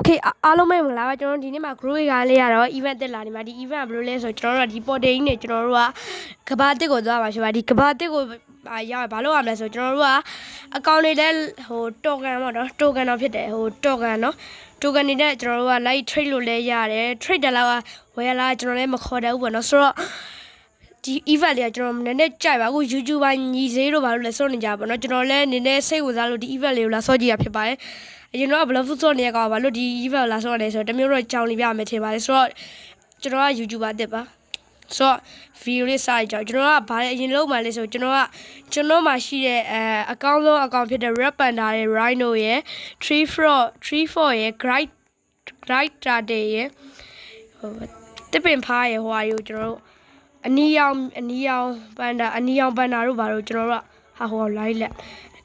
Okay အားလုံးပဲမင်္ဂလာပါကျွန်တော်ဒီနေ့မှာ group ကလေးရတော့ event တက်လာနေမှာဒီ event ဘယ်လိုလဲဆိုကျွန်တော်တို့ကဒီ portal ကြီးနဲ့ကျွန်တော်တို့ကကဘာတစ်ကိုသွားပါရှိပါဒီကဘာတစ်ကိုရောက်ဘာလို့ရမလဲဆိုကျွန်တော်တို့ကအကောင့်တွေလည်းဟို token ပေါ့နော် token တော့ဖြစ်တယ်ဟို token နော် token နေတဲ့ကျွန်တော်တို့က live trade လို့လည်းရတယ် trade တက်လာကဝယ်လာကျွန်တော်လည်းမခေါ်တတ်ဘူးပေါ့နော်ဆိုတော့ဒီ event လေးကကျွန်တော်နည်းနည်းကြိုက်ပါအခု YouTube ညီစေးတို့ဘာလို့လဲစောနေကြပါပေါ့နော်ကျွန်တော်လည်းနည်းနည်းစိတ်ဝင်စားလို့ဒီ event လေးကိုလာစောကြည့်ရဖြစ်ပါတယ်အရင်တော့ဘလော့ဖူးစောနေရကောဘာလို့ဒီ event လာစောနေဆိုတော့တမျိုးတော့ကြောင်နေပြမယ်ထင်ပါတယ်ဆိုတော့ကျွန်တော်က YouTuber တက်ပါဆိုတော့ video လေးစရကြကျွန်တော်ကဘာလဲအရင်လုံးမှလေးဆိုကျွန်တော်မှာရှိတဲ့အကောင့်ဆုံးအကောင့်ဖြစ်တဲ့ Red Panda ရဲ့ Rhino ရဲ့ 34ရဲ့ Gright Trade ရဲ့ဟိုတစ်ပင်ဖားရဲ့ဟိုဟာတွေကိုကျွန်တော်တို့အနီရောင်ပန်ဒါတို့ဘာလို့ကျွန်တော်တို့ကဟိုလိုက်လက်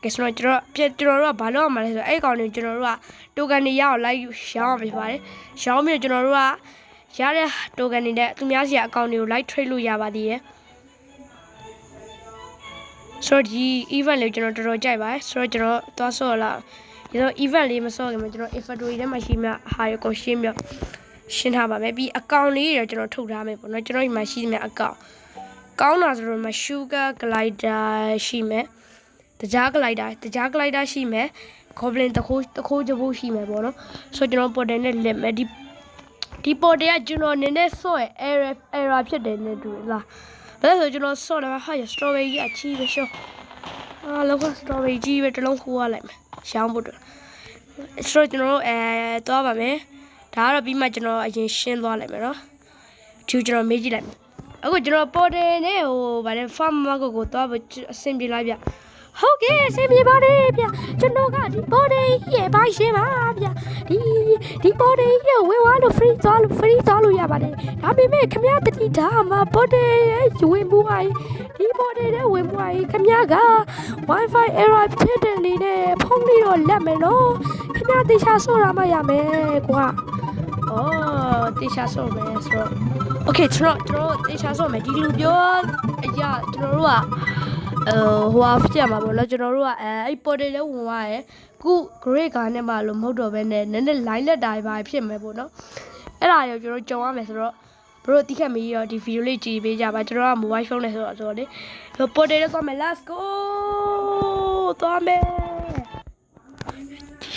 ကဲဆိုတော့ကျွန်တော်တို့ကဘာလို့ရမှာလဲဆိုတော့အဲ့ကောင်တွေကျွန်တော်တို့က token တွေရအောင်လိုက်ရောင်းရမှာပါတယ်ရောင်းပြီးကျွန်တော်တို့ကရတဲ့ token တွေနဲ့သူများစီအကောင့်တွေကို like trade လို့ရပါသေးတယ်ဆိုတော့ဒီ event လေးကျွန်တော်တော်ကြိုက်ပါတယ်ဆိုတော့ကျွန်တော်သွားဆော့လာဒီတော့ event လေးမဆော့ခင်မှာကျွန်တော် inventory ထဲမှာရှိမှဟာရကိုရှင်းထားပါမယ်ပြီးအကောင့်လေးတွေကျွန်တော်ထုတ်ထားမယ်ပေါ့နော်ကျွန်တော်ဒီမှာရှိနေအကောင့်ကောင်းတာဆိုတော့မှာ sugar glider ရှိမယ်တကြား glider ရှိမယ် goblin တခိုးကြဖို့ရှိမယ်ပေါ့နော်ဆိုတော့ကျွန်တော် portal နဲ့လက်မယ်ဒီ portal ကကျွန်တော်နည်းနည်းဆော့ရ error ဖြစ်တယ်နဲ့တူလားဒါဆိုကျွန်တော်ဆော့တယ်ဟာ strawberry ကြီးအချီးပဲရှော့လောက strawberry ကြီးပဲတစ်လုံးခိုးရလိုက်မယ်ရောင်းဖို့ဆိုတော့ကျွန်တော်သွားပါမယ်ဒါကတော့ပြီးမှကျွန်တော်အရင်ရှင်းသွားလိုက်မယ်နော်ဒီကျွန်တော်မေးကြည့်လိုက်မယ်အခုကျွန်တော် portal နဲ့ဟိုဗါလဲ farm market ကိုသွားဖို့အဆင်ပြေလိုက်ဗျဟုတ်ကဲ့အဆင်ပြေပါတယ်ဗျကျွန်တော်ကဒီ portal ရဲ့ဘိုင်းရှင်းပါဗျဒီ portal ရဲ့ဝယ်သွားလို့ free သွားလို့ရပါတယ်ဒါပေမဲ့ခင်ဗျားတတိဒါမှာ portal ရဲ့ဝင်မှုအိုင်ဒီ portal ရဲ့ဝင်မှုအိုင်ခင်ဗျားက wifi error ဖြစ်တဲ့နေနဲ့ဖုန်းလေးတော့လက်မယ်နော်ခင်ဗျားတေချာဆော့ရမှရမယ်ကွာတေချာဆော့မယ်ဆိုတော့ okay ကျွန်တော်တေချာဆော့မယ်ဒီလူပြောအရာကျွန်တော်တို့ကဟိုဟာဖြစ်ရမှာပေါ့နော်ကျွန်တော်တို့ကအဲ့ portal လေးဝင်သွားတယ်ခု great ကနဲ့မှလို့မဟုတ်တော့ဘဲနဲ့နည်းနည်း line လက်တာပါဖြစ်မယ်ပေါ့နော်အဲ့ဒါရောကျွန်တော်ကြုံရမယ်ဆိုတော့ဘရိုတိခက်မီရောဒီ video လေးကြည့်ပေးကြပါကျွန်တော်က mobile phone နဲ့ဆိုတော့လေ portal လေးသွားမယ် let's go သွားမယ်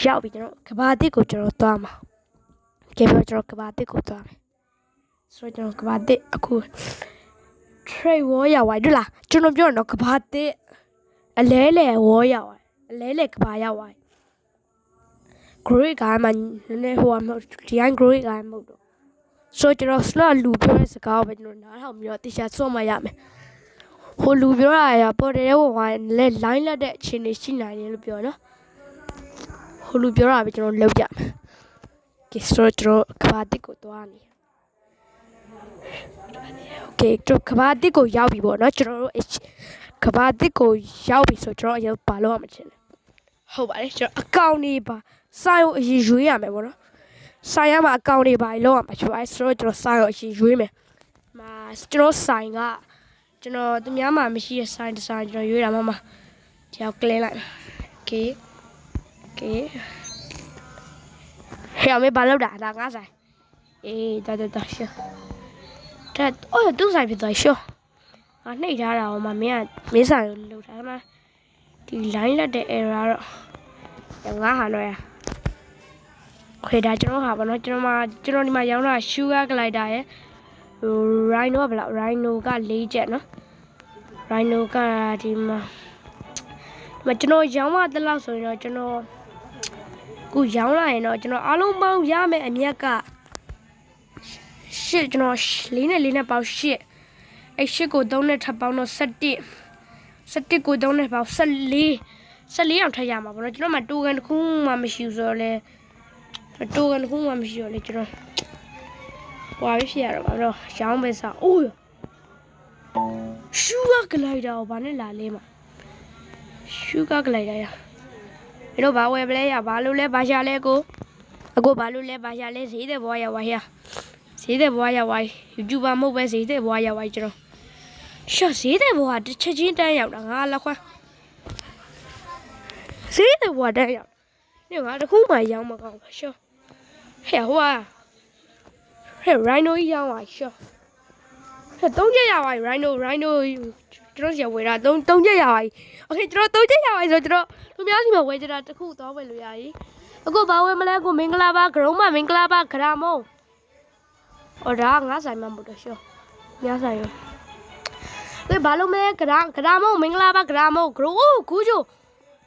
ရောက်ပြီကျွန်တော်ကဘာတစ်ကိုကျွန်တော်သွားမှာကဲပြောကျွန်တော်ကဘာတစ်ကိုသွားမယ်ဆိုတော့ကျွန်တော်ကဘာတစ်အခု trade war ရောက်သွားတွေ့လားကျွန်တော်ပြောတော့ကဘာတစ်အလဲလဲဝေါ်ရောက်သွားအလဲလဲကဘာရောက်သွား great ကမှနည်းနည်းဟိုမဟုတ်ဒီ great ကမဟုတ်တော့ဆိုကျွန်တော် slot လူပြောတဲ့စကားကိုပဲကျွန်တော်နားထောင်ပြီးတော့တေချာစော့မှရမယ်ဟိုလူပြောတာရပေါ်တယ်ဟိုလဲ line လက်တဲ့အခြေအနေရှိနိုင်တယ်လို့ပြောနော်ဟိုလူပြောတာပဲကျွန်တော်လောက်ကြမယ်ကဲဆိုတော့ကဘာတစ်ကိုသွားနေโอเคကျွန်တော်ကဘာတစ်ကိုရောက်ပြီပေါ့နော်ကျွန်တော်တို့ကဘာတစ်ကိုရောက်ပြီဆိုကျွန်တော်အရင်ပါလို့ရမှာချင်းဟုတ်ပါတယ်ကျွန်တော်အကောင့်တွေပါစာရုံအရင်ရွေးရမယ်ပေါ့နော်စာရမှာအကောင့်တွေပါလောက်ရမှာဆိုတော့ကျွန်တော်စာရုံအရင်ရွေးမယ်မှာကျွန်တော်ဆိုင်ကကျွန်တော်သူများမှမရှိတဲ့ဆိုင်တစ်ဆိုင်ကျွန်တော်ရွေးတာမှဒီအောင်ကလင်းလိုက်โอเคဟဲ့အမေဘာလုပ်တာဒါငါဆိုင်အေးတာရှေ့ဒါသူ့ဆိုင်ဖြစ်သွားရှေ့ငါနှိပ်ထားတာဟောမင်းဆိုင်ကိုလှုပ်ထားမှာဒီ line လက်တဲ့ error တော့ငါဟာတော့ရခွေဒါကျွန်တော်ဟာပေါ့နော်ကျွန်တော်ဒီမှာရောင်းတာ sugar glider ရဲ့ rhino ကဘယ်လောက် rhino က4ချက်နော် rhino ကဒီမှာကျွန်တော်ရောင်းမှတလောက်ဆိုရင်တော့ကျွန်တော်ခုရောင်းလာရင်တော့ကျွန်တော်အားလုံးပေါင်းရမယ်အမြက်ကကျွန်တော်4နဲ့ပေါင်း8အဲ့8ကို3နဲ့ထပ်ပေါင်းတော့17ကို3နဲ့ပေါင်း14အောင်ထပ်ရမှာပေါ့နော်ကျွန်တော်မှ token တစ်ခုမှမရှိဘူးဆိုတော့လေ token တစ်ခုမှမရှိတော့လေကျွန်တော်ဟွာဖြစ်ရတော့ပါတော့ရောင်းပဲစားအိုး sugar glider ကိုဘာနဲ့လာလဲမှာ sugar glider ရဘယ်တော့ဘာဝယ်ပလဲရဘာလို့လဲဘာရှာလဲကိုအခုဘာလို့လဲဘာရှာလဲဈေးတဲ့ဘွားရဝါရဈေးတဲ့ဘွားရဝါ YouTuber မဟုတ်ပဲဈေးတဲ့ဘွားရဝါကျွန်တော်ရှော့ဈေးတဲ့ဘွားတစ်ချက်ချင်းတန်းရောက်တာငါလက်ခွန်းဈေးတဲ့ဘွားတန်းရောက်နေငါတခုမှရောင်းမကောင်းဘူးရှော့ ဟဲ့ဟိုကဟဲ့ Rhino ကြီးရောင်းပါရှော့ဟဲ့3ချက်ရပါပြီ Rhino ကျွန်တော်စီဝယ်တာ3ချက်ရပါပြီ Okay ကျွန်တော်3ချက်ရပါပြီဆိုကျွန်တော်သူများစီမှာဝယ်ကြတာတစ်ခုသွားဝယ်လို့ရည်အခုဘာဝယ်မလဲကိုမင်္ဂလာပါဂရုံးမမင်္ဂလာပါဂရာမုံဟောဒါငါဆိုင်မှာမဟုတ်တော့ရှော့များဆိုင်ရောဒီဘာလို့မလဲဂရာမုံမင်္ဂလာပါဂရာမုံဂရိုးကိုချို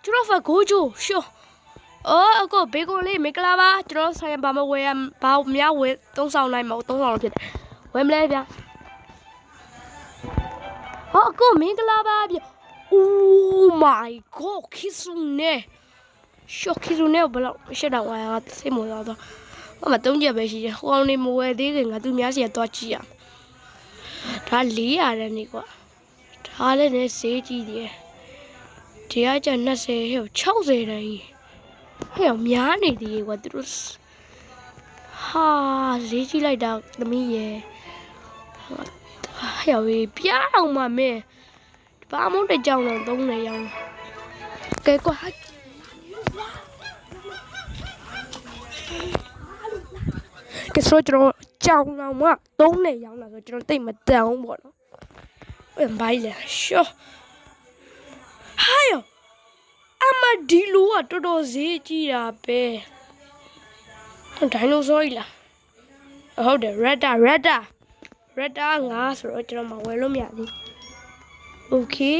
ကျွန်တော်ဖက်ကိုချိုရှော့အခုဘေကွန်လေးမင်္ဂလာပါကျွန်တော်ဆိုင်ဘာမဝယ်ဘာများဝယ်3ဆောင်နိုင်မဟုတ်3ဆောင်ဖြစ်တယ်ဝယ်မလဲဗျာအခုမင်္ဂလာပါဗျ Oh my god ခိစုနေရှော့ခိစုနေဘယ်လောက်ရှက်တော့ဝါရစိတ်မလို့တော့ဟိုမှာ3ချက်ပဲရှိတယ်ဟိုအောင်နေမဝယ်သေးခင်ငါသူများစီကတော့ကြည့်ရဒါ400တဲ့နေကွာဒါလည်းနေဈေးကြီးတယ်ဒီကကျ20ဟဲ့60တဲ့ကြီးဟဲ့များနေသေးကွာသူတို့ဟာဈေးကြီးလိုက်တာသမီးရဲ့ဟဲ့ပြားအောင်မမင်းဘာမှမတကြောင်တော့သုံးနေရောင်းကဲကွာကဲဆိုကျွန်တော်ကြောင်တော့မသုံးနေရောင်းလာဆိုကျွန်တော်တိတ်မတန်ဘူးပေါ့နော်ဘိုင်းလေရှောဟာယောအမဒီလူကတော်တော်ဈေးကြီးတာပဲဒိုင်နိုဆောကြီးလားဟုတ်တယ်ရက်တာငါဆိုတော့ကျွန်တော်မဝယ်လို့မရသေးOkay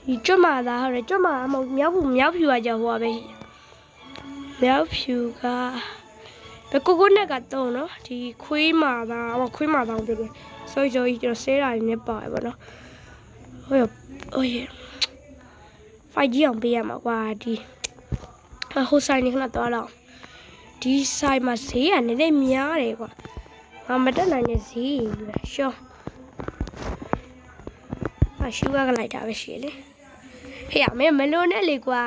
ဒီကျွတ်မာသားဟဲ့ကျွတ်မာမဟုတ်မြောက်ဖြူကကြောက်ဟိုပါပဲမြောက်ဖြူကဘယ်ကိုနဲ့ကတော့နော်ဒီခွေးမာသားခွေးမာသားဖြစ်တယ်ဆိုကျွန်တော်ဆဲတာနေပါပဲပေါ့နော်ဟိုဖိုက်ကြီးအောင်ပေးရမှာကွာဒီဟိုဆိုင်နေခဏတော့လောက်ဒီဆိုင်မှာဈေးကနည်းနည်းများတယ်ကွာငါမတက်နိုင်တဲ့ဈေးပဲရှော့ရှူကလိုက်တာပဲရှိလေဟေ့မင်းမလို့နဲ့လေကွာ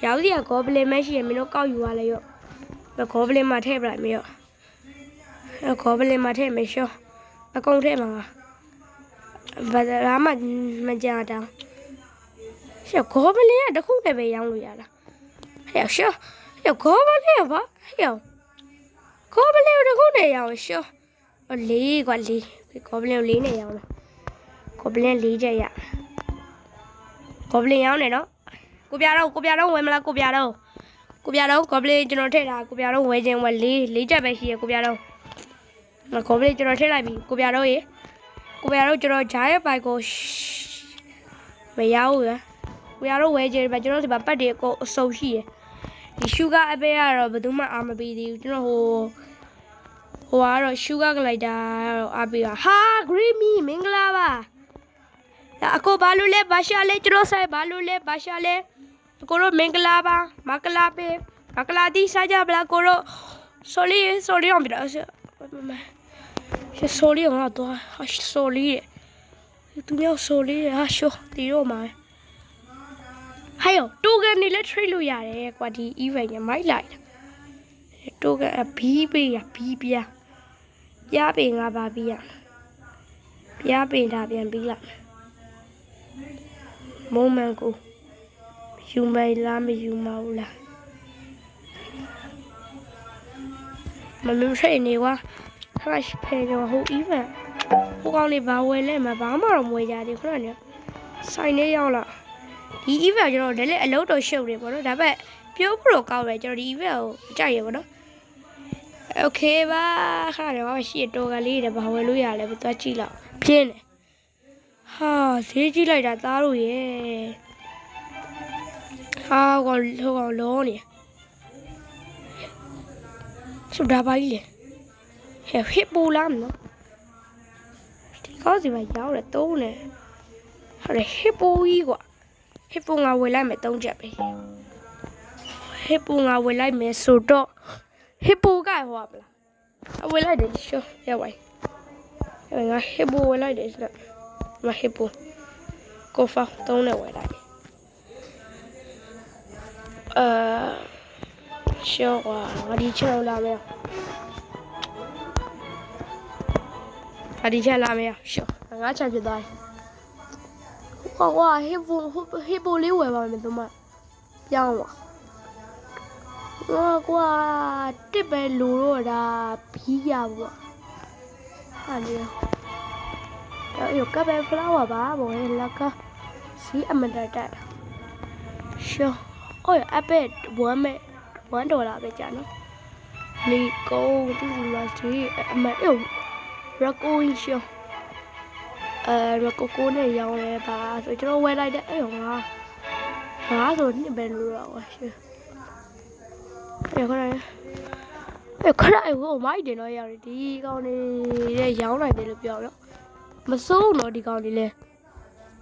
ရောက်စီကဂေါဘလင်မရှိရင်မင်းတို့ကောက်ယူရလေရော့ဂေါဘလင်မှာထည့်ပလိုက်မရော့ဂေါဘလင်မှာထည့်မရှော့အကုန်ထည့်မှာဘာသာမကြတာရှေ့ဂေါဘလင်ကတခုနဲ့ပဲရောင်းလို့ရတာဟဲ့ရှော့ဂေါဘလင်ကဘာဟဲ့ဂေါဘလင်တခုနဲ့ရောင်းရှော့လေးကွာလေးဂေါဘလင်လေးနဲ့ရောင်းလားကိုပလင်4ချက်ရကိုပလင်ရောင်းနေနော်ကိုပြတော့ဝယ်မလားကိုပြတော့ကိုပလင်ကျွန်တော်ထည့်တာကိုပြတော့ဝယ်ခြင်းဝယ်4ချက်ပဲရှိရကိုပြတော့ကိုပလင်ကျွန်တော်ထည့်လိုက်ပြီကိုပြတော့ကျွန်တော်ဂျားရဲ့ပိုက်ကိုမရဘူးရကိုပြတော့ဝယ်ခြင်းပဲကျွန်တော်ဒီမှာပတ်တွေကိုအစုံရှိရဒီရှူဂါအပေးကတော့ဘယ်သူမှအာမပေးသေးဘူးကျွန်တော်ဟိုကတော့ရှူဂါကလိုက်တာတော့အားပေးတာဟာ Grammy မင်္ဂလာပါအခုဘာလို့လဲဘာရှာလဲကျွန်တော်ဆိုင်ဘာလို့လဲဘာရှာလဲကိုရောမင်္ဂလာပါမကလာပေးမကလာတီးစားကြဗလားကိုရော sorry အောင်ပြတော့sorry ငါတော့ sorry သူမျိုး sorry ဟာရှောတီရောမှာဟဲ့တိုကန်နေလဲ trade လို့ရတယ်ကွာဒီ event ရမိုက်လိုက်တိုကန်ဘီးပေးရဘီးပြားပေးငါပါပြီးရပြားပေးတာပြန်ပြီးလိုက်momentကိုယူမိုင်လားမယူမဘူးလားမလို့ရှိနေကွာ crash ဖဲတော့ဟို event ဟိုကောင်လေးဘာဝယ်လဲမဘာမှတော့မဝယ်ကြသေးခဏနေဆိုင်နေရောက်လာဒီ event ကျွန်တော်ဒါလည်းအလုပ်တော့ရှုပ်တယ်ပေါ့နော်ဒါပေမဲ့ပြောဖို့တော့ကောင်းတယ်ကျွန်တော်ဒီ event ကိုကြိုက်ရပေါ့နော် okay ပါခဏတော့ရှိတော့ကလေးတွေဘာဝယ်လို့ရလဲပဲသွားကြည့်လောက်ပြင်းတယ်ဟာဈေးကြီးလိုက်တာသားတို့ရဲ့ဟာကောင်လုံးနေဆိုဒါပါကြီးလေဟဲ့ပူလာမနော်ဒီကောက်စီမှာရောက်တယ်သုံးတယ်ဟာလေဟစ်ပူကြီးကွာဟစ်ပူငါဝယ်လိုက်မယ်3ချက်ပဲဟစ်ပူငါဝယ်လိုက်မယ်ဆိုတော့ဟစ်ပူကဟောပါလားဝယ်လိုက်တယ်ရှောရပါငါဟစ်ပူဝယ်လိုက်တယ်ဆိုတော့မဟစ်ပူကိုဖာ3နဲ့ဝယ်လိုက်ရှောကွာငါဒီချက်လာမယ်ရှောငါချက်ဖြစ်သွားတယ်ကွာဟစ်ပူလေးဝယ်ပါမယ်သူမပြောင်းပါ qua tiếp về lúa rồi là bí giàu à nhiều rồi các bé flower bá bộ là cơ xí ăn mình đại đại sure ôi à bé bữa mẹ quán đồ là bé chả nó lì cô cái gì là xí mà yêu ra cô sure rồi cô này giàu này bà rồi cho nó quay lại đấy không à rồi như bên lúa rồi sure cái này cái này của máy để nói giờ đi con đi để giấu này để được giàu đó mà số nó đi con đi lên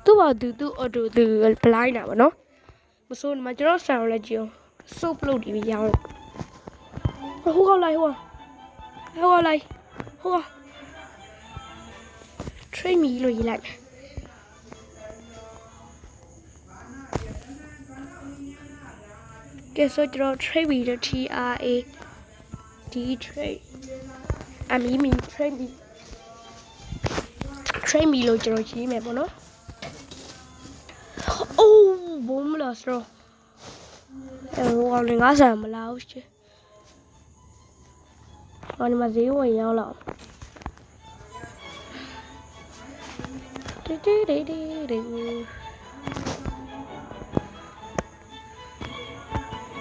tôi bảo từ ở từ play nào nó mà số mà cho nó sao là chiều số luôn đi giàu hú con lại hú lại hú chơi mì rồi gì lại cái số cho chơi mì là TRA D trade à mình trade mì rồi cho chị mẹ bọn nó ô bốn là rồi còn ngã sao mà lao chứ còn mà dễ quá nhau lắm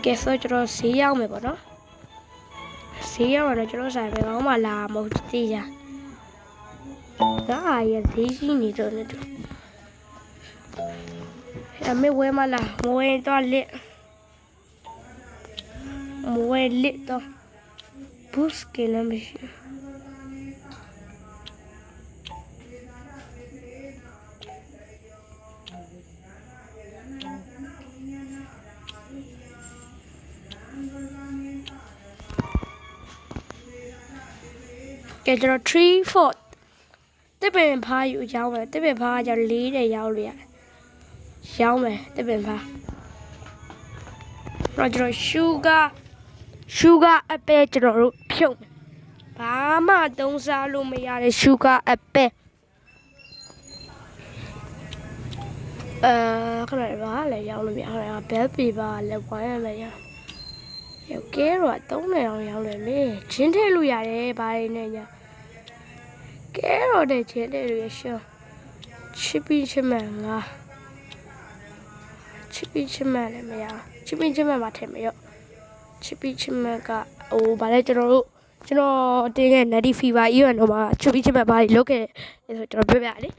cái số cho xí nhau mẹ bọn nó xí nhau mà cho nó xài về bóng mà làm một tí ra đó ai thấy gì nhỉ rồi nữa em mới quên mà là mua toàn lệ to boost cái này mới cái cho 3 4 tiếp bên pha dụ giàu mà tiếp bên pha cho lý để giàu liền giàu mà tiếp bên pha rồi cho sugar apple cho nó phiêu bà mà đông xa luôn mới ra sugar apple cái này đó là giàu là miệng này bé bị bà là quái này nha hiểu kế rồi tốn này giàu này mới chiến thế luôn à đấy bà này nha kế rồi để chiến thế luôn sao chippy chimman à chippy chimman này mày à chippy chimman mà thèm mày ạ chippy chimman cả bà đây cho nó tiếng này nó đi phi vào yêu nó mà chippy chimman bà lúc cái rồi cho nó bé bé đấy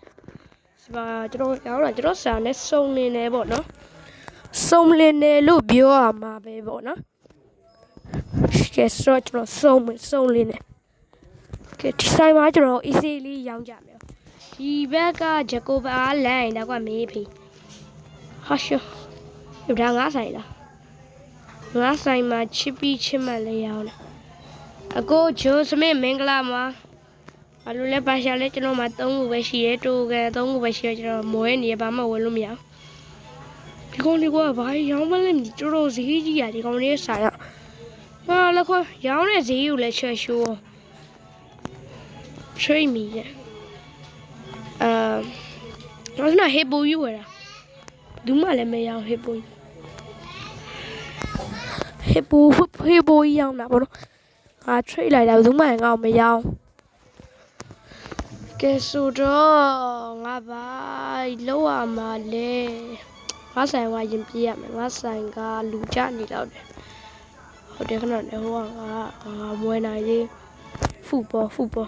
và cho nó kéo là cho nó xả nét sông lên này bọn nó sông lên này lúc biểu mà bé bọn nó cái số cho nó sông lên này cái sai mà cho nó easily giàu chạm được đi bé cả chỉ có bà lại đã qua mấy phi hả chứ điều đang ngã sai mà chippy chimman lấy giàu này cô chú xem mình làm mà lúc lấy ba xe lấy cho nó mà tông về xí cho cái tông về xí cho mỗi ngày ba mà quên luôn nhá thì con đi qua vài giống mà làm cho đồ gì vậy thì con đi xài ạ mà là con giống này gì lại chơi show chơi mì vậy nó là hết bôi rồi à đúng mà là mày giàu hết bôi giàu nào bọn nó chơi lại đâu đúng mà ngon mày giàu cái số đó ngã bài lâu à mà lệ ngã sang ngoài dìm bia mà ngã sang cả lũ chát đi đâu đấy ở đây cái nào để hoa mùa này đi football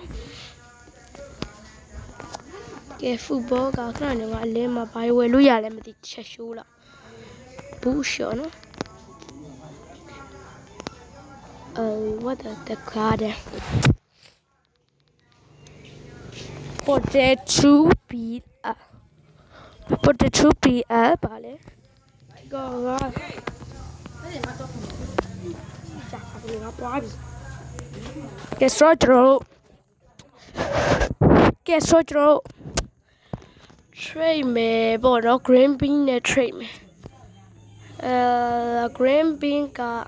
cái football cả cái nào ngã lên mà bài quay lũ già lên mà đi chơi show là bù sữa nó what the card potato pizza vale go cái sotro tray me bỏ nó green bean này tray me green bean cả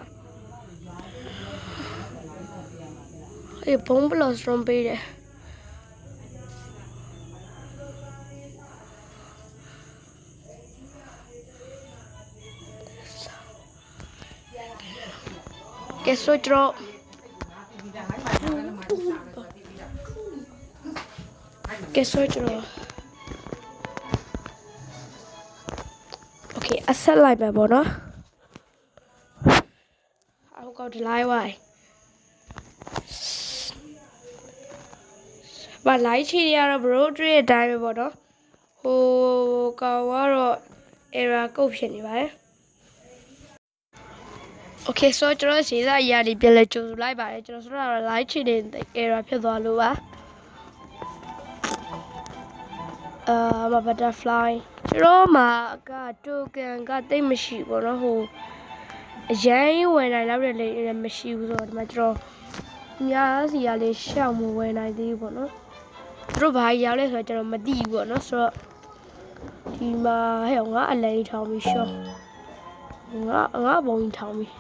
cái bông plus rompe đấy ကဲဆိုကျွန်တော်ကဲဆိုကျွန်တော်โอเคအဆက်လိုက်မယ်ပေါ့နော်အောက်ကောက်ဒီလိုက်ဝိုင်းဘာလိုက်ချီရတော့ bro တွေ့တဲ့အတိုင်းပဲပေါ့နော်ဟိုကောင်ကတော့ error ကုတ်ဖြစ်နေပါတယ်โอเคဆိုကျွန်တော်ရေးစားအရာလေးပြန်လဲကြိုလိုက်ပါတယ်ကျွန်တော်ဆိုတော့ live ချီတဲ့ error ဖြစ်သွားလို့ပါbutterfly ကျွန်တော်မှာက token ကတိတ်မရှိဘူးเนาะဟိုအရင်ဝင်နိုင်လောက်တဲ့လေမရှိဘူးဆိုတော့ဒီမှာကျွန်တော်အများစီကလေးရှောက်မဝင်နိုင်သေးဘူးပေါ့နော်သူတို့ဘာရောက်လဲဆိုတော့ကျွန်တော်မသိဘူးပေါ့နော်ဆိုတော့ဒီမှာဟဲ့ငါအလိန်ထောင်ပြီးရှော့ငါပုံကြီးထောင်ပြီး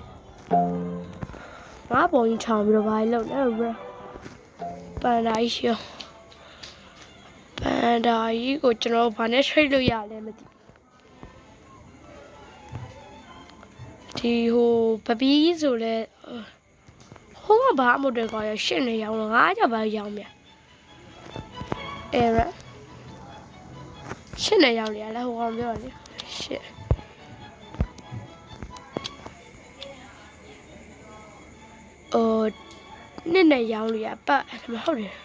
ငါပုံကြီးထောင်ပြီးတော့ဘာလုပ်လဲဘရပန်ဒါကြီးရှော့ပန်ဒါကြီးကိုကျွန်တော်ဘာနဲ့ trade လုပ်ရလဲမသိဒီဟိုပပီးဆိုလဲဟိုကဘာအမှုတွေကောရရှင်းနေရောင်းတော့ငါကြပါရောင်းမြerror ရှင်းနေရောင်းနေရလဲဟိုကောင်ပြောလေရှင်းနှစ်နဲ့ရောင်းလို့ရပတ်မဟုတ်တယ်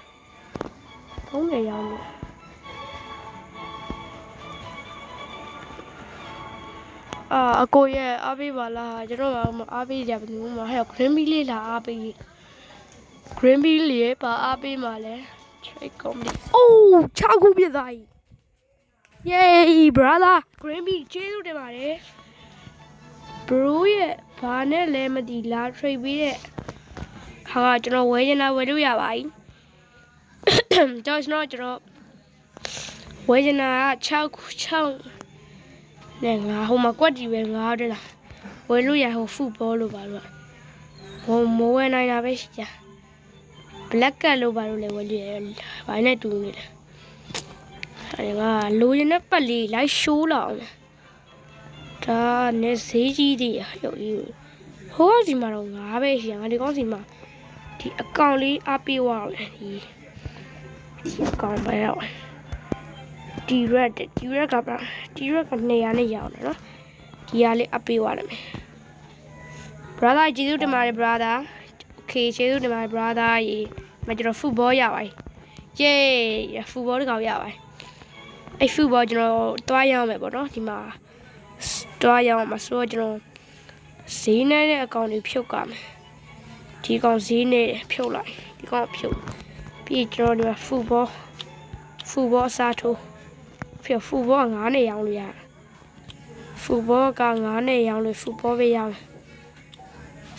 သုံးနဲ့ရောင်းလို့အကိုရဲ့အားပေးပါလားကျွန်တော်ကအားပေးကြပါဘူးမဟဲ့ green bee လေးလာအားပေး green bee လေးပါအားပေးမှာလဲ trade company အိုး6ခုပြသွားပြီ yay brother green bee ကျေးဇူးတင်ပါတယ် bro ရဲ့ဘာနဲ့လဲမသိလာ trade ပေးတဲ့ဟာကကျွန်တော်ဝယ်နေတာဝယ်လို့ရပါပြီကျွန်တော်ဝယ်နေတာ6နဲ့ငါဟိုမှာကွက်တီပဲငါတဲ့လားဝယ်လို့ရဟိုဖူဘောလို့ပါတော့ဟိုမဝယ်နိုင်တာပဲရှိကြ black cat လို့ပါလို့လည်းဝယ်လို့ရဘာနဲ့တူနေလဲအဲငါလိုချင်တဲ့ပတ်လေးလိုက်ရှိုးလောက်ဒါနဲ့ဈေးကြီးတွေရုပ်ကြီးဟိုကစီမှာတော့ငါပဲရှိရငါဒီကောင်းစီမှာဒီအကောင့်လေးအပေးသွားအောင်ဒီအကောင့်ပဲရောက်ဒီ red ကပါဒီ red က200နဲ့ရောက်တယ်နော်ဒီကလေးအပေးသွားတယ်မယ် brother ကျေးဇူးတင်ပါတယ် brother okay ကျေးဇူးတင်ပါတယ် brother ရေမကျွန်တော် football ရပါတယ် yay football တကောင်ရပါတယ်အဲ့ football ကျွန်တော်တွားရအောင်မယ်ပေါ့နော်ဒီမှာတွားရအောင်မှာဆိုတော့ကျွန်တော်ဈေးနဲ့တဲ့အကောင့်တွေဖြုတ်ကြမယ်ဒီကောင်ဈေးနဲ့ဖြုတ်လိုက်ဒီကောင်ဖြုတ်ပြီးကျွန်တော်ဒီမှာ football စားထိုးဖြစ် football 9နဲ့ရောင်းလို့ရတယ် football က9နဲ့ရောင်းလို့ football ပဲရောင်း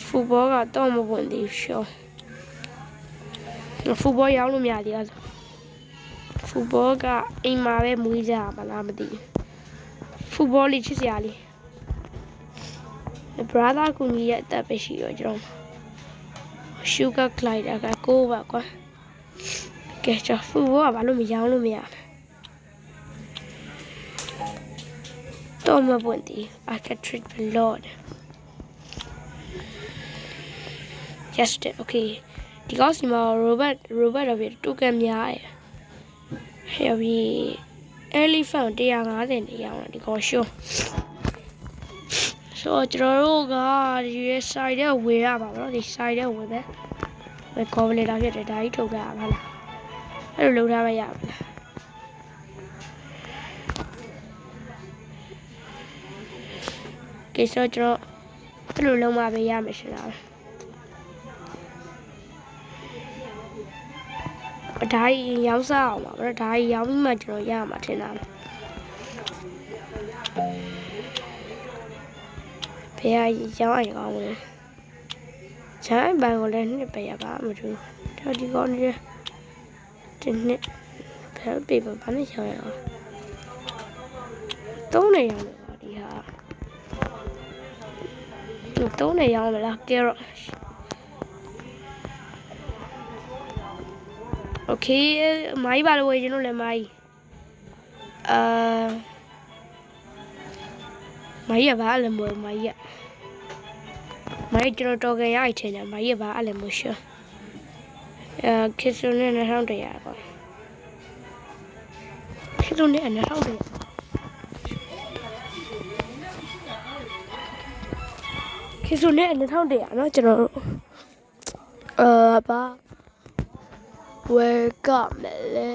football ကတော့မဝင်သေးဘူးရှော့ football ရောင်းလို့မရသေးဘူး football ကအိမ်မှာပဲမွေးကြမှာလားမသိဘူး football လေးချစ်စရာလေး brother ကူညီရဲ့အသက်ပဲရှိရောကျွန်တော် sugar glider ကကိုပါကွာကဲကျွန်တော် football ကဘာလို့မရောင်းလို့မရလဲတော့မပွင့်သေး I can treat the lord yes okay ဒီကောက်စီမှာ robot တော့ပြတူကန်များရယ် heavy elephant 150နဲ့ရောင်းတာဒီကောရှုံးဆိုတော့ကျွန်တော်တို့ကဒီ side နဲ့ဝယ်ရပါတော့ဒီ side နဲ့ဝယ်မယ်ဘယ်ကော်ဗလေတာဖြစ်တယ်ဒါကြီးထုတ်ကြရပါလားအဲ့လိုလုပ်ထားမရဘူးလားကဲဆိုတော့အဲ့လိုလုံးမပေးရမယ်ရှင်လားဒါကြီးရောင်းစားအောင်ပါဗျာဒါကြီးရောင်းပြီးမှကျွန်တော်ရမှာထင်တာဘယ်ရောင်းအိမ်ကောင်းလဲဂျိုင်းဘန်ကိုလည်းနှစ်ပဲရပါမတူတော့ဒီကောင်းနေဒီနှစ်ဘယ်ပေးပါဘာနဲ့ရောင်းရအောင်သုံးနေရောင်းတယ်ပါဒီဟာသုံးနေရောင်းမလားကဲတော့okay မိုင်းပါလို့ဝယ်ချင်လို့လည်းမိုင်းမိုင်းရပါလဲမိုင်း မိုင်းကျွန်တော်တော်ခင်ရအိုက်ထင်တယ်မိုင်းရပါအဲ့လည်းမရှိခေစုနဲ့2100ပေါ့ခေစုနဲ့2100ခေစုနဲ့2100เนาะကျွန်တော်ဘာဝယ်ကမယ်လဲ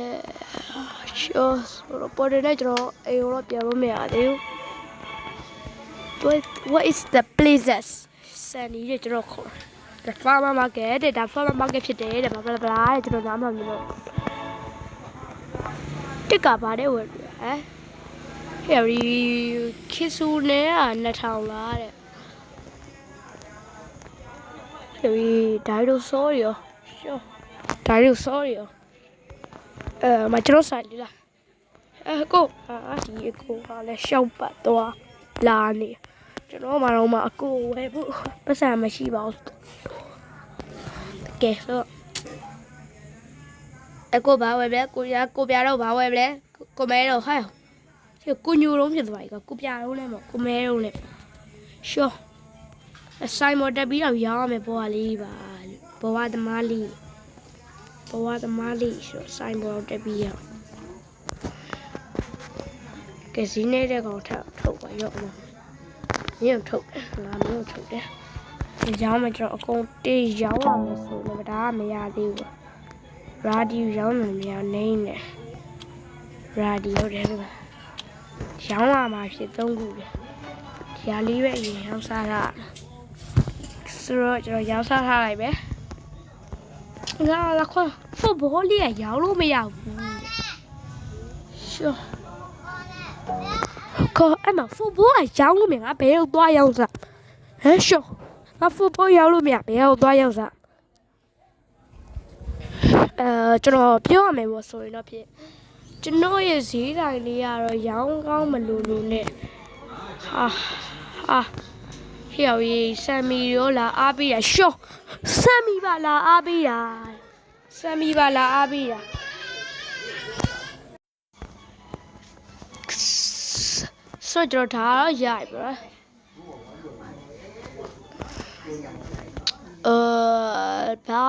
ရှော့ပေါ်တယ်ကျွန်တော်အိမ်တော့ပြန်လို့မရသေးဘူး what is the places စန်နီးကျွန်တော်ခေါ်The farmer market တဲ့ဒါ farmer market ဖြစ်တယ်တဲ့ဘာဘလာတဲ့ကျွန်တော်နားမမြင်တော့တက်ကပါတယ်ဝယ်ဟမ်ဟဲ့ရီခစ်ဆူနဲ့2000လားတဲ့ဟဲ့ရီဒိုင်နိုဆောရောရှောဒိုင်နိုဆောရောမကျွန်တော်ဆိုင်လေးလားကိုဒီကိုကလည်းရှောက်ပတ်သွားလာနေကျွန်တော်မှတော့အကိုဝယ်ဖို့ပတ်စံမရှိပါဘူးကဲဆိုအကိုဘာဝယ်လဲကိုပြတော့ဘာဝယ်လဲကိုမဲတော့ဟဲ့ကိုညိုလုံးဖြစ်သွားပြီကိုပြတော့လည်းမကိုမဲတော့လည်းရှော့အဆိုင်မတက်ပြီးတော့ရောင်းရမယ်ဘောကလေးပါဘောဝသမားလေးရှော့ဆိုင်ဘောတက်ပြီးရောကဲစီးနေတဲ့ကောင်ထုတ်ပါရော့မင်းထုတ်ငါမျိုးထုတ်တယ်ရောင်းမှကျွန်တော်အကုန်တေးရောင်းရမယ်ဆိုတော့ဒါကမရသေးဘူးရာဒီယိုရောင်းနေမရနေနဲ့ရာဒီယိုတယ်ရောင်းရမှာဖြစ်3ခုလေဒီဟာလေးပဲအရင်ရောင်းစားတာဆိုတော့ကျွန်တော်ရောင်းစားထားလိုက်ပဲငါလာခွန်းဖုတ်ဘောလေးရောင်းလို့မရဘူးရှော့ခေါ်အမဖုတ်ဘောရောင်းလို့မရငါဘယ်ရောက်သွားရောင်းစားဟဲ့ရှော့ငါဖုတ်ဘောရောက်လို့မရဘယ်ရောက်သွားရောက်စားကျွန်တော်ပြောရမယ်ပေါ့ဆိုရင်တော့ဖြစ်ကျွန်တော်ရဲ့ဈေးတိုင်းလေးကတော့ရောင်းကောင်းမလို့နဲ့ဟဲ့ရီဆမ်မီရောလာအားပေးတာရှော့ဆမ်မီပါလာအားပေးတာဆိုတော့ဒါတော့ရိုက်ပါဘာ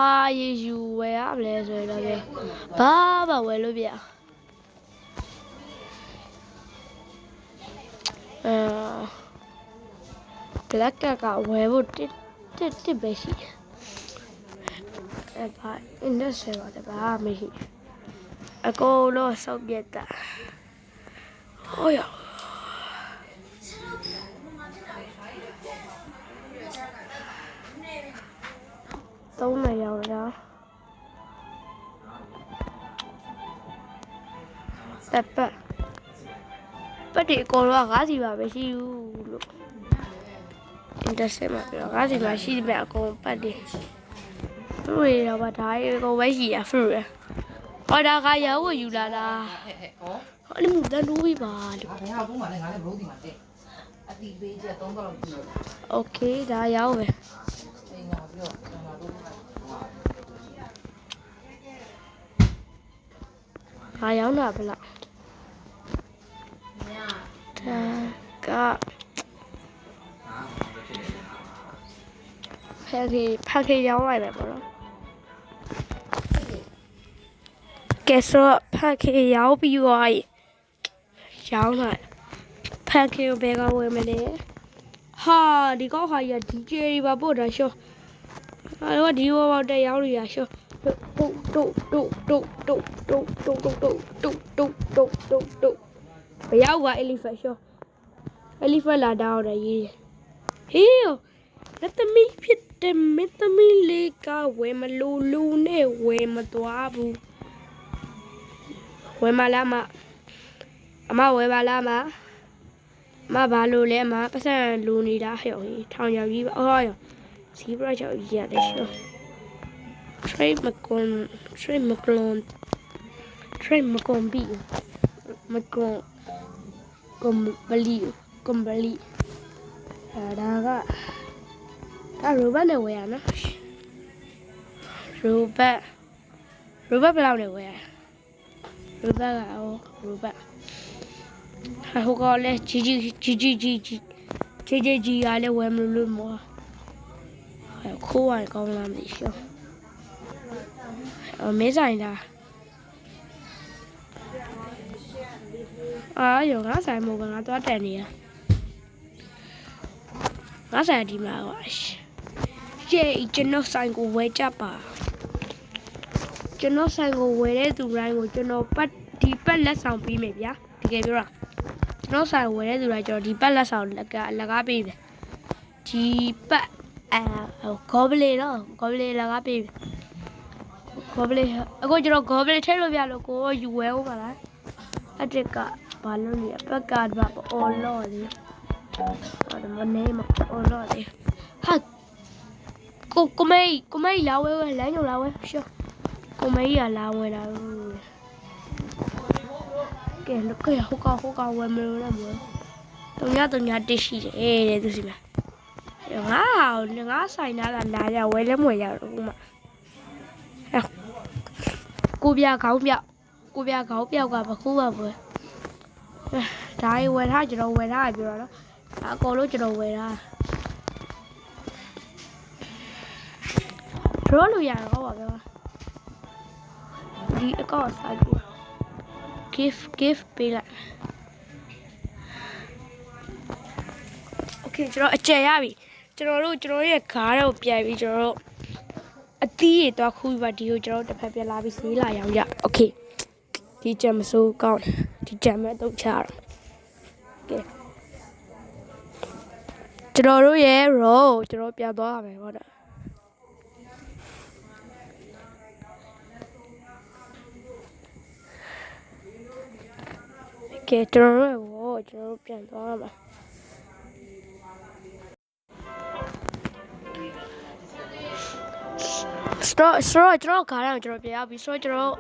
ယူဝယ်ရမလဲဆိုတော့ဘာဝယ်လို့ပြblack ကဝယ်ဖို့တစ်ပဲရှိဘာ industry ပါတယ်ဘာမရှိအကုန်လုံးစောက်ပြတ်တာဟောရသုံးနေရအောင်ပတ်ဒီအကုန်လုံးက50ပါပဲရှိဘူးလို့ industry မှာပြော50ပါရှိတယ်အကုန်ပတ်ဒီfruit တွေတော့ဗဒါရေကိုပဲရှိရ fruit ရဟောဒါကရောင်းဝယူလာလားဟောအဲ့လိုတန်းလို့ပြပါလို့ဘယ်ဟာဘူးမှလည်းငါလည်းဘလို့ဒီမှာတဲ့အတီပေးချက်3000လောက်ပြီးတော့ okay ဒါရောင်းပဲအေးငါပြောငါတို့ဟာရောင်းတာဘယ်လောက်ဒါကဖက်ခေရောင်းလိုက်ပဲပေါ့နော်ကဲဆိုဖက်ခေရောင်းပြီးသွားပြီရောင်းလိုက်ဖက်ခေကိုဘယ်ကဝယ်မလဲဟာဒီကောက်ဟာကြီးက DJ တွေပါပို့တာရှော့အဲ့တော့ဒီဘောပေါက်တက်ရောင်းလို့ရရှော့တုတ်ဘယ်ရောက်ပါ elephant ရှော့ elephant လာတောင်းတယ်ရေးဟေးလက်သမီးဖြစ်တယ်မင်းသမီးလေးကဝယ်မလို့လူနဲ့ဝယ်မသွားဘူးဝယ်မလားမအမဝယ်ပါလားမဘာလို့လဲမပတ်စံလူနေတာဟဲ့ထောင်ရောက်ကြီးပါအော်ရောစီးပရိုက်ချောက်ကြီးရတယ်ရှော့trade macon bi macon combaliဒါကrobot နဲ့ဝယ်ရနော်robot ဘယ်လောက်နဲ့ဝယ်ရrobot ကrobot ဟိုကလည်း GG ကလည်းဝယ်မလို့မော ခိုးရကောင်းလားမသိရှောမင်းဆိုင်လားရောငါဆိုင်မို့ငါသွားတက်နေရငါဆိုင်ဒီမှာကွာယေကျွန်တော်ဆိုင်ကိုဝယ်ကြပါကျွန်တော်ဆိုင်ကိုဝယ်တဲ့သူတိုင်းကိုကျွန်တော်ဒီပတ်လက်ဆောင်ပေးမယ်ဗျာတကယ်ပြောတာကျွန်တော်ဆိုင်ဝယ်တဲ့သူတိုင်းကျွန်တော်ဒီပတ်လက်ဆောင်လက်ကားပေးမယ်ဒီပတ်ဂေါဘလီတော့ဂေါဘလီလက်ကားပေးမယ်ဂေါဘလီအခုကျွန်တော်ဂေါဘလီထည့်လို့ပြလို့ကိုယူဝဲဦးပါလားအတက်ကဘာလို့လဲပတ်ကားပါအော်လော်လေအဲ့ဒါမနေမအော်လော်လေဟာကိုမေးလာဝဲလမ်းညိုလာဝဲရှောကိုမေးရလာဝဲတာကဲလောက်ကဟိုကဝဲမလို့လားမတုံညာတက်ရှိတယ်တဲ့သူစီမငါဆိုင်နာလာရဝဲလဲမွေရတော့ဥမကိုပြခေါင်းပြောက်ကဘခုပါပွဲဒါဝယ်ထားကျွန်တော်ဝယ်ထားပြောတော့အကောလို့ကျွန်တော်ဝယ်ထားရောလို့ရတော့ပါဗျာဒီအကောစားကြည့် gift ပေးလိုက် okay ကျွန်တော်အကျယ်ရပြီကျွန်တော်ရဲ့ခါးတော့ပြိုင်ပြီးကျွန်တော်တို့အသီးတွေတော့ခူးပြီးပါဒီကိုကျွန်တော်တို့တစ်ဖက်ပြလာပြီးဈေးလာရောင်းကြ okay ဒီကြံမစိုးကောင်းဒီကြံမဲ့တော့ချတော့ကဲကျွန်တော်တို့ရဲ့ roll ကျွန်တော်ပြန်သွားရမယ်ဟုတ်တယ်ကဲကျွန်တော်တို့ရောကျွန်တော်ပြန်သွားရမှာစတော့ကျွန်တော်ခါတော့ကျွန်တော်ပြန်ရောက်ပြီဆိုတော့ကျွန်တော်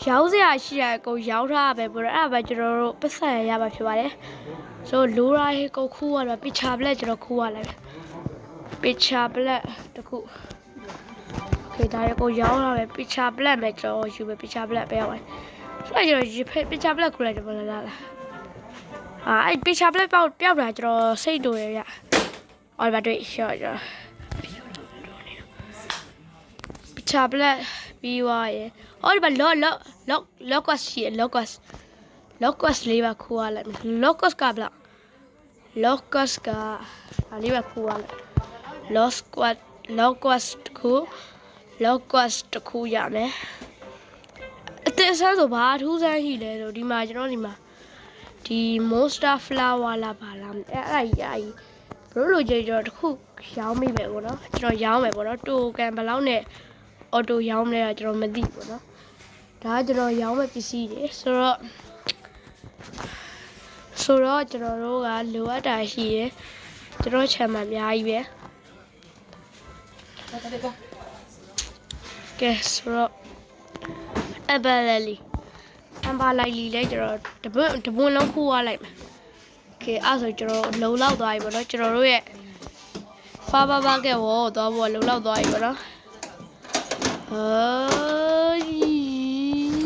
ရောင်းစရာရှိရကိုရောင်းထားပဲပို့တော့အဲ့ဒါပဲကျွန်တော်တို့ပတ်ဆက်ရပါဖြစ်ပါတယ်ဆိုလိုရာဟေကိုခူးရတော့ပီချာပလက်ကျွန်တော်ခူးရလိုက်ပီချာပလက်တခုခေဒါရကိုရောင်းထားပဲပီချာပလက်ပဲကျွန်တော်ယူပဲပီချာပလက်ပဲရောက်ဆိုတော့ကျွန်တော်ပီချာပလက်ခူးလိုက်တယ်ဘယ်လားအဲ့ပီချာပလက်ပျောက်တာကျွန်တော်စိတ်တူရရအော်ဘာတွေ့ရှော့ကျွန်တော်ချာပလက်ပြီးွားရယ်အော်ဒီမှာလော့ကွတ်ရှိရယ်လော့ကွတ်လေးပါခိုးရလိုက်လော့ကွတ်ကဘလောက်လော့ကွတ်ကလေးပါခိုးရလိုက်လော့ကွတ်တခုရမယ်အသက်ဆန်းဆိုဘာထူးဆန်းရှိလဲဆိုဒီမှာကျွန်တော်ဒီမှာဒီ monster flower လာပါလားအဲ့ကြီးဘလို့လိုကြကျွန်တော်တခုရောင်းမိမယ်ပေါ့နော်ကျွန်တော်ရောင်းမယ်ပေါ့နော်တိုကန်ဘလောက်နဲ့အော်တိုရောင်းလဲတာကျွန်တော်မသိဘူးเนาะဒါကကျွန်တော်ရောင်းမဲ့ပစ္စည်းတွေဆိုတော့ကျွန်တော်တို့ကလိုအပ်တာရှိရယ်ကျွန်တော်ချမ်းမှာအများကြီးပဲကဲဆိုတော့အမ်ဘာလိုက်လီလဲကျွန်တော်တပွန်းလုံးခိုးရလိုက်မယ်ကဲအဲ့ဆိုကျွန်တော်လုံလောက်သွားပြီပေါ့နော်ကျွန်တော်တို့ရဲ့ဖာဘာကဲဝေါ်သွားဖို့လုံလောက်သွားပြီပေါ့နော်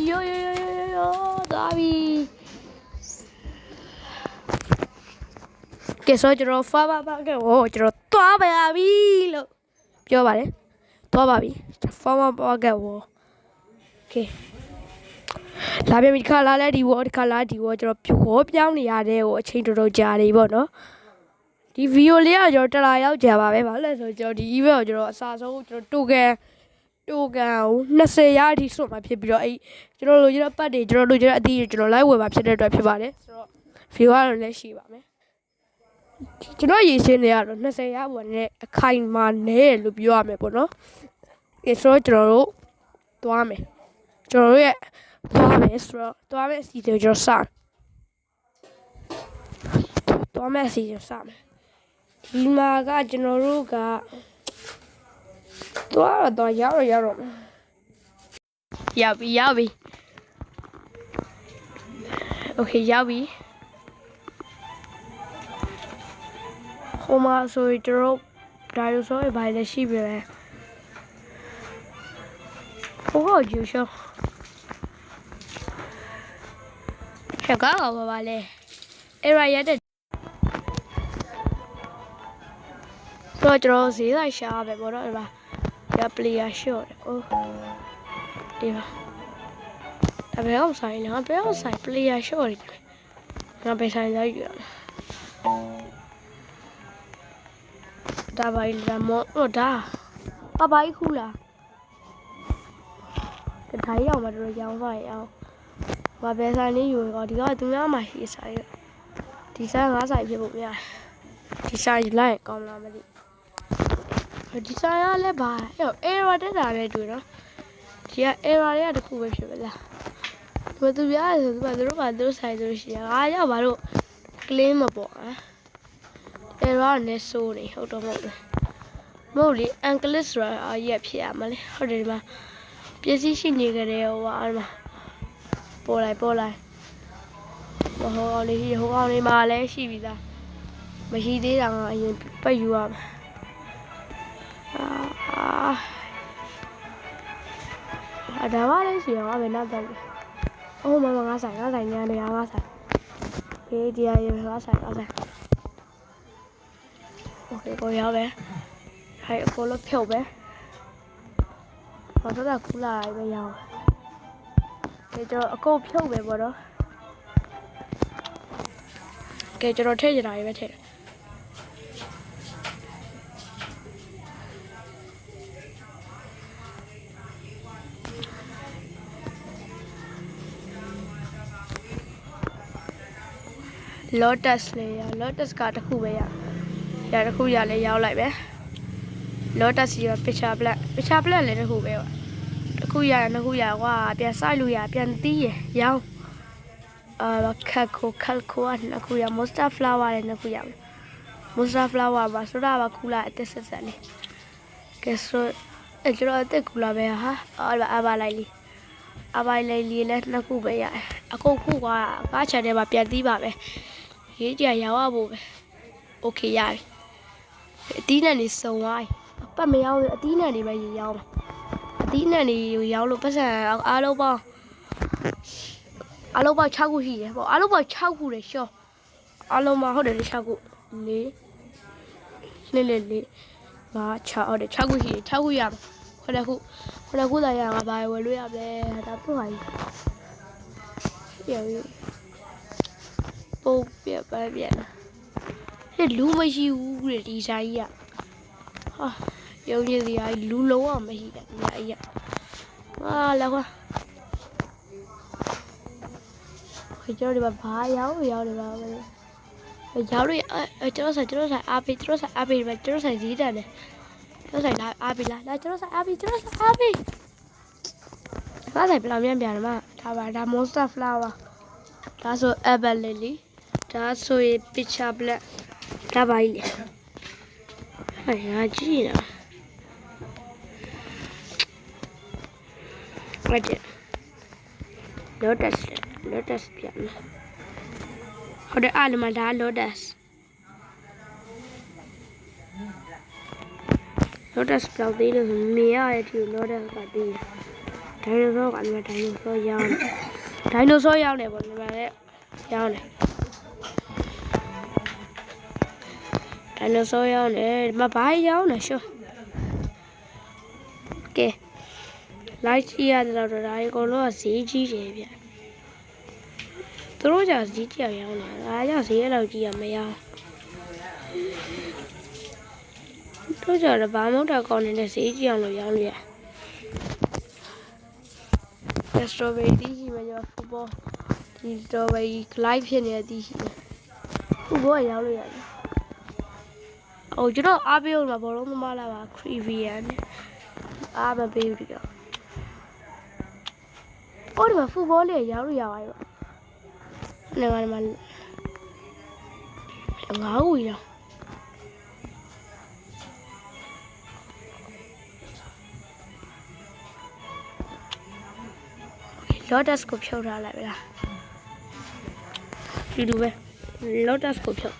yoဒါဘီကဲဆိုကျွန်တော်ဖာဘာကဲဟိုကျွန်တော်သွားပါပြီလို့ပြောပါတယ်သွားပါပြီဖာဘာကဲဟိုကဲလာပြန်ပြီဒီခါလာလဲဒီဝေါ်ဒီခါလာဒီဝေါ်ကျွန်တော်ပြောင်းနေရတဲ့ဟိုအချိန်တော်ကြာနေပေါ့နော်ဒီဗီဒီယိုလေးကကျွန်တော်တလာရောက်ကြပါပဲဘာလဲဆိုကျွန်တော်ဒီ event ကိုကျွန်တော်အစားဆုံးကျွန်တော်တိုကန်ကို20ရာအထိစွန့်မှာဖြစ်ပြီးတော့အဲ့ကျွန်တော်လိုချင်တဲ့ပတ်တွေကျွန်တော်လိုချင်တဲ့အသီးတွေကျွန်တော် live ဝယ်မှာဖြစ်တဲ့အတွက်ဖြစ်ပါတယ်ဆိုတော့ view ကတော့လည်းရှိပါမယ်ကျွန်တော်ရည်ရှင်းနေရတော့20ရာပေါ်နဲ့အခိုင်မာနေလို့ပြောရမယ်ပေါ့နော်အဲ့ဆိုတော့ကျွန်တော်တို့သွားမယ်ဆိုတော့သွားမယ်အစီအစဉ်ကျွန်တော်စသွားမယ်အစီအစဉ်စမယ်ဒီမှာကကျွန်တော်တို့ကတော့ရောက်ပြီโอเคရောက်ပြီဟိုမှာဆိုကျွန်တော်ဒါရိုဆိုဘာလဲရှိပြီလဲဟိုကကျူရှောချက်ကောက်ပါလဲအဲ့ရရတဲ့ဆို တော့ကျွန်တော်ဈေးဆိုင်ရှာပဲပေါ့နော်ဒီမှာဒီ player shot အိုးဒီမှာဒါဘယ်အောင်ဆိုင်လဲဘယ်အောင်ဆိုင် player shot တွေငါပဲဆိုင်လိုက်ရဒါပါလာမောဒါပပိုင်ခူလာတထိုင်ရောက်မှတော့ရောင်းသွားရအောင်ငါပဲဆိုင်လေးယူရောဒီကသူများမှရှိဆိုင်ဒီဆိုင်ငါဆိုင်ဖြစ်ဖို့များဒီဆိုင်လိုက်ကောင်းလားမသိဒီဆိုင်ရလဲပါerror တက်တာပဲတွေ့နော်ဒီက error တွေကတခုပဲဖြစ်ပါလားသူပြရတယ်ဆိုသူတို့ကသူတို့ဆိုင်ဆိုရှိရငါရောက်ပါတော့ claim မပေါ်error နဲ့ဆိုနေဟုတ်တော့မဟုတ်ဘူးမဟုတ်လေ English ဆိုတာရက်ဖြစ်ရမလဲဟုတ်တယ်ဒီမှာပစ္စည်းရှိနေကြတယ်ဟိုဟာအဲ့မှာပေါ်လိုက်ဟိုအောင်လေးမှာလည်းရှိပြီသားမရှိသေးတာကအရင်ပတ်ယူရမယ်ဒါမှလည်းရှိအောင်ပဲနောက်တော့အိုးမမငါဆိုင်ညနေငါဆိုင်ဒီရငါဆိုင်โอเคကိုရောက်ပဲဟဲ့ကိုလို့ဖြုတ်ပဲဘာတော့ကူလာပဲရောက်ဒီတော့အကုန်ဖြုတ်ပဲပေါ့နော်ကဲကျွန်တော်ထည့်ကြတာပဲထည့်Lotus လေရ Lotus ကတခုပဲရတခုရလဲရောက်လိုက်ပဲ Lotus ရ picture black လည်းတခုပဲတခုရနှစ်ခုရကွာပြန်စိုက်လို့ရပြန်တီးရရောင်းခက်ခိုနှစ်ခုရ Monster flower လည်းနှစ်ခုရ Monster flower ပါဆိုတာပါခုလာအသက်ဆက်လေးကဲဆိုကျွန်တော်အသက်ကူလာပဲဟာအပါလိုက်လေးလည်းနှစ်ခုပဲရအခုခုကကားချန်ထဲမှာပြန်တီးပါပဲရေးကြရောင်းရဖို့ပဲโอเคရပြီအတီးနဲ့နေစုံသွားပတ်မရောင်းအတီးနဲ့နေပဲရောင်းအတီးနဲ့နေရောင်းလို့ပတ်စံအားလုံးပေါင်း6ခုရှိတယ်ပေါ့အားလုံးပေါင်း6ခုလေရှော့အားလုံးမှာဟုတ်တယ်6ခု4 5 6ဟုတ်တယ်6ခုရှိတယ်6ခုရမယ်9ခုသာရမှာဘာဝယ်လို့ရမလဲဒါပုတ်ဟာကြီးပုတ်ပြပါပြန်ဒီလူမရှိဘူးတဲ့ဒီဆိုင်ကြီးဟာရုံးကြီးစီကလူလုံးအောင်မရှိတာဒီအကြီးလာကွာကျွန်တော်ဒီမှာဘာရောက်နေပါမလဲရောက်လို့ကျွန်တော်ဆိုင်အားပေးကျွန်တော်ဆိုင်ဈေးတန်တယ်ကျွန်တော်ဆိုင်လာအားပေးလားကျွန်တော်ဆိုင်အားပေးဒါဆိုင်ပလာမြန်ပြန်မှာဒါ Monster flower ဒါဆို Apple lily ဒါဆိုရင် picture black ဒါပါကြီးလေငါကြည့်နော်ဟုတ်တယ် Lotus ပြန်ဟုတ်တယ်အားလုံးမှာဒါ Lotus ပြောက်သေးလို့မြင်ရတဲ့ဒီ Lotus ကတည်းကဒိုင်နိုဆောကလည်းဒိုင်နိုဆောရောင်းတယ်ပေါ့ဒီမှာလည်းရောင်းတယ်ဒိုင်နိုဆောရောင်းတယ်ဒီမှာဘာရောင်းလဲရှော့ကဲလိုက်ကြည့်ရတော့ဒါအကုန်လုံးကဈေးကြီးတယ်ဗျသူတို့ကြောင့်ဈေးကြီးရောင်းတယ်အားကြောင့်ဈေးလောက်ကြီးရမရောင်းတို့ကြောင့်ဘာမှမတော့ကောင်းနေတဲ့ဈေးကြီးအောင်လို့ရောင်းလို့ရstrawberry တီးရှိမယ်ကျော် football ဒီ strawberry live ဖြစ်နေတဲ့တီးရှိတယ် football ရောင်းလို့ရတယ်ကျွန်တော်အားပေးလို့ဘောလုံးသမားလာပါ Crevian အားမပေးဘူးဒီကဒီမှာ football လေးရောင်းလို့ရပါရောနေမှာငါ့ကိုရောLotus ကိုဖြုတ်ထားလိုက်ပြီလားဒီလိုပဲ Lotus ကိုဖြုတ်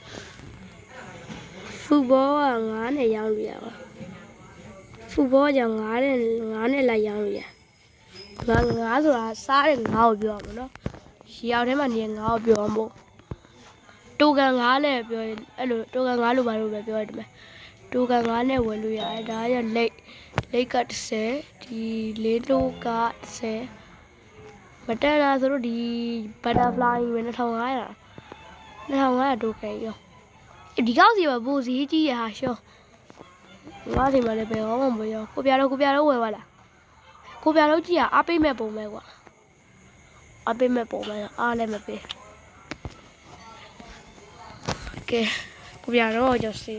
football က9နဲ့ရောင်းလို့ရပါ football ကြောင့်9နဲ့လိုက်ရောင်းလို့ရ9ဆိုတာစားတဲ့9ကိုပြောရမှာနော်ရှီအောင်ထဲမှာနေ9ကိုပြောမှာတိုကန်9လည်းပြောရင်အဲ့လိုတိုကန်9လိုပါလို့ပဲပြောရတယ် တိုကန်9နဲ့ဝယ်လို့ရတယ်ဒါကလိတ်က30ဒီလေးတိုက30မတက်တာဆိုတော့ဒီ butterfly ဝင်2500 2500တိုကန်ရောဒီကောက်စီပါပိုစီကြီးရဟာရှောငါးစီမလည်းပဲဟောမမရောကိုပြတော့ဝယ်ပါလားကိုပြတော့ကြည့်ရအားပေးမဲ့ပုံပဲကွာအားပေးမဲ့ပုံပဲအားလည်းမပေးကဲကိုပြတော့ကြောက်စီ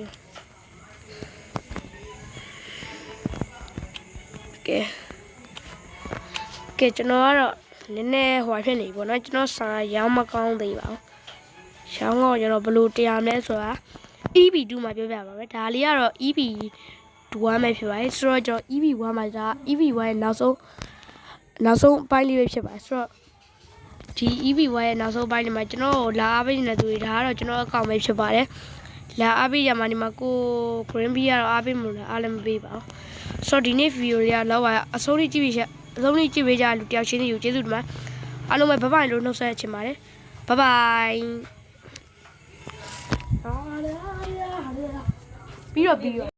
ကဲကျွန်တော်ကတော့နည်းနည်းဟွာဖြစ်နေပြီပေါ့နော်ကျွန်တော်စာရောင်းမကောင်းသေးပါဘူးရောင်းတော့ကျွန်တော်ဘယ်လိုတရားမလဲဆိုတာ EB2 မှာပြောပြပါမယ်ဒါလေးကတော့ EB2 မှာဖြစ်ပါတယ်ဆိုတော့ကျွန်တော် EB1 မှာဒါ EB1 ရဲ့နောက်ဆုံးအပိုင်းလေးပဲဖြစ်ပါတယ်ဆိုတော့ဒီ EB1 ရဲ့နောက်ဆုံးအပိုင်းလေးမှာကျွန်တော်လာအားပေးနေတဲ့သူတွေဒါကတော့ကျွန်တော်အကောင့်ပဲဖြစ်ပါတယ်လာအားပေးရမှာဒီမှာကို green bee ကတော့အားပေးမလို့အားလည်းမပေးပါဘူးဆိုတော့ဒီနေ့ဗီဒီယိုလေးကလောက်ပါအဆုံးလေးကြည့်ပေးကြလူတယောက်ချင်းစီကိုကျေးဇူးတင်ပါတယ်အားလုံးပဲဘိုင်လို့နှုတ်ဆက်ချင်ပါတယ်ဘိုင်ပြီးတော့